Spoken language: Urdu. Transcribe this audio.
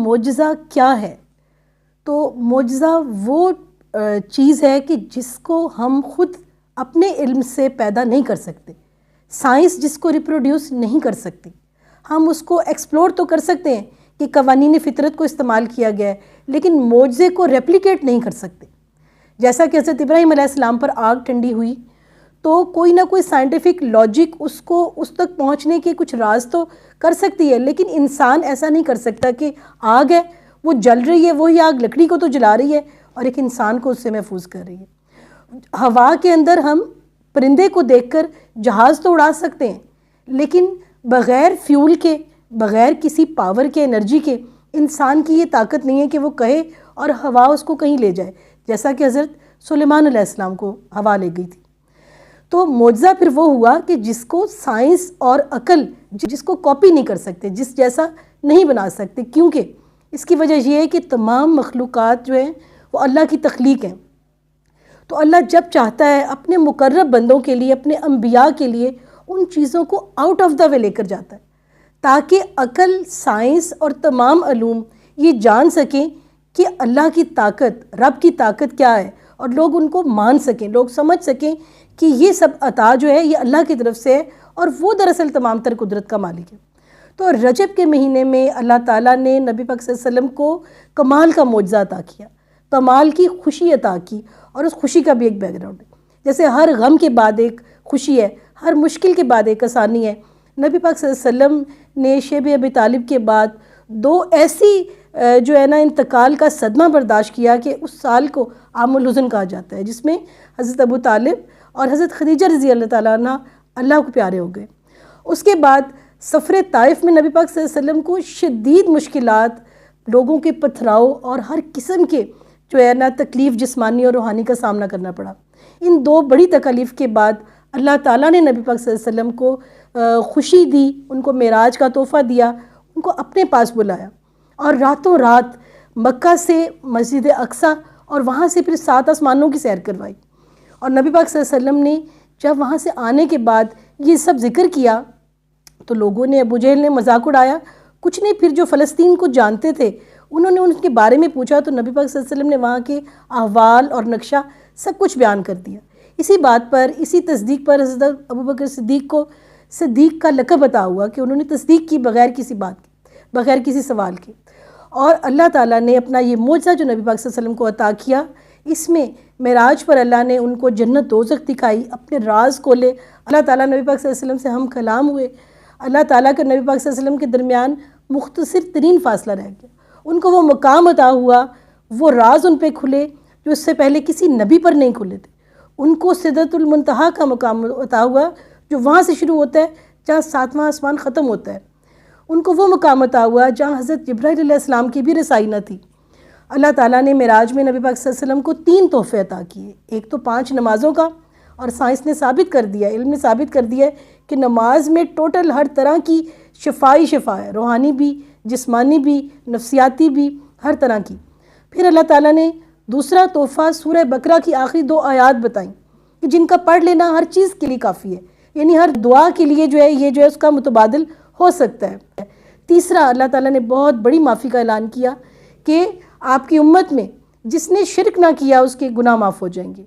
معجزہ کیا ہے؟ تو معجزہ وہ چیز ہے کہ جس کو ہم خود اپنے علم سے پیدا نہیں کر سکتے، سائنس جس کو ریپروڈیوس نہیں کر سکتی. ہم اس کو ایکسپلور تو کر سکتے ہیں کہ قوانین فطرت کو استعمال کیا گیا ہے، لیکن معجزے کو ریپلیکیٹ نہیں کر سکتے. جیسا کہ حضرت ابراہیم علیہ السلام پر آگ ٹھنڈی ہوئی تو کوئی نہ کوئی سائنٹیفک لاجک اس تک پہنچنے کے کچھ راز تو کر سکتی ہے، لیکن انسان ایسا نہیں کر سکتا کہ آگ ہے وہ جل رہی ہے، وہی آگ لکڑی کو تو جلا رہی ہے اور ایک انسان کو اس سے محفوظ کر رہی ہے. ہوا کے اندر ہم پرندے کو دیکھ کر جہاز تو اڑا سکتے ہیں، لیکن بغیر فیول کے، بغیر کسی پاور کے، انرجی کے، انسان کی یہ طاقت نہیں ہے کہ وہ کہے اور ہوا اس کو کہیں لے جائے، جیسا کہ حضرت سلیمان علیہ السلام کو ہوا لے گئی تھی. تو معجزہ پھر وہ ہوا کہ جس کو سائنس اور عقل جس کو کاپی نہیں کر سکتے، جس جیسا نہیں بنا سکتے، کیونکہ اس کی وجہ یہ ہے کہ تمام مخلوقات جو ہیں وہ اللہ کی تخلیق ہیں. تو اللہ جب چاہتا ہے اپنے مقرب بندوں کے لیے، اپنے انبیاء کے لیے ان چیزوں کو آؤٹ آف دا وے لے کر جاتا ہے تاکہ عقل، سائنس اور تمام علوم یہ جان سکیں کہ اللہ کی طاقت، رب کی طاقت کیا ہے، اور لوگ ان کو مان سکیں، لوگ سمجھ سکیں کہ یہ سب عطا جو ہے یہ اللہ کی طرف سے ہے اور وہ دراصل تمام تر قدرت کا مالک ہے. تو رجب کے مہینے میں اللہ تعالیٰ نے نبی پاک صلی اللہ علیہ وسلم کو کمال کا معجزہ عطا کیا، کمال کی خوشی عطا کی، اور اس خوشی کا بھی ایک بیک گراؤنڈ ہے. جیسے ہر غم کے بعد ایک خوشی ہے، ہر مشکل کے بعد ایک آسانی ہے. نبی پاک صلی اللہ علیہ وسلم نے شیب ابی طالب کے بعد 2 ایسی جو ہے نا انتقال کا صدمہ برداشت کیا کہ اس سال کو عام الحزن کہا جاتا ہے، جس میں حضرت ابو طالب اور حضرت خدیجہ رضی اللہ تعالیٰ عنہ اللہ کو پیارے ہو گئے. اس کے بعد سفر طائف میں نبی پاک صلی اللہ علیہ وسلم کو شدید مشکلات، لوگوں کے پتھراؤ اور ہر قسم کے جو ہے نا تکلیف جسمانی اور روحانی کا سامنا کرنا پڑا. ان 2 بڑی تکالیف کے بعد اللہ تعالیٰ نے نبی پاک صلی اللہ علیہ وسلم کو خوشی دی، ان کو معراج کا تحفہ دیا، ان کو اپنے پاس بلایا اور راتوں رات مکہ سے مسجد اقصیٰ اور وہاں سے پھر 7 آسمانوں کی سیر کروائی. اور نبی پاک صلی اللہ علیہ وسلم نے جب وہاں سے آنے کے بعد یہ سب ذکر کیا تو لوگوں نے، ابو جہل نے مذاق اڑایا، کچھ نہیں. پھر جو فلسطین کو جانتے تھے انہوں نے ان کے بارے میں پوچھا تو نبی پاک صلی اللہ علیہ وسلم نے وہاں کے احوال اور نقشہ سب کچھ بیان کر دیا. اسی بات پر، اسی تصدیق پر حضرت ابوبکر صدیق کو صدیق کا لقب عطا ہوا کہ انہوں نے تصدیق کی بغیر کسی بات کے، بغیر کسی سوال کے. اور اللہ تعالیٰ نے اپنا یہ معجزہ جو نبی پاک صلی اللہ علیہ وسلم کو عطا کیا، اس میں معراج پر اللہ نے ان کو جنت دوزخ دکھائی، اپنے راز کھولے. اللہ تعالیٰ نبی پاک صلی اللہ علیہ وسلم سے ہم کلام ہوئے. اللہ تعالیٰ کا نبی پاک صلی اللہ علیہ وسلم کے درمیان مختصر ترین فاصلہ رہ گیا. ان کو وہ مقام عطا ہوا، وہ راز ان پہ کھلے جو اس سے پہلے کسی نبی پر نہیں کھلے تھے. ان کو سدرۃ المنتہا کا مقام عطا ہوا جو وہاں سے شروع ہوتا ہے جہاں 7واں آسمان ختم ہوتا ہے. ان کو وہ مقام عطا ہوا جہاں حضرت جبرائیل علیہ السلام کی بھی رسائی نہ تھی. اللہ تعالیٰ نے معراج میں نبی پاک صلی اللہ علیہ وسلم کو 3 تحفے عطا کیے. ایک تو 5 نمازوں کا، اور سائنس نے ثابت کر دیا، علم نے ثابت کر دیا کہ نماز میں ٹوٹل ہر طرح کی شفا ہے، روحانی بھی، جسمانی بھی، نفسیاتی بھی، ہر طرح کی. پھر اللہ تعالیٰ نے دوسرا تحفہ سورہ بقرہ کی آخری 2 آیات بتائیں کہ جن کا پڑھ لینا ہر چیز کے لیے کافی ہے، یعنی ہر دعا کے لیے جو ہے یہ جو ہے اس کا متبادل ہو سکتا ہے. تیسرا، اللہ تعالیٰ نے بہت بڑی معافی کا اعلان کیا کہ آپ کی امت میں جس نے شرک نہ کیا اس کے گناہ معاف ہو جائیں گے.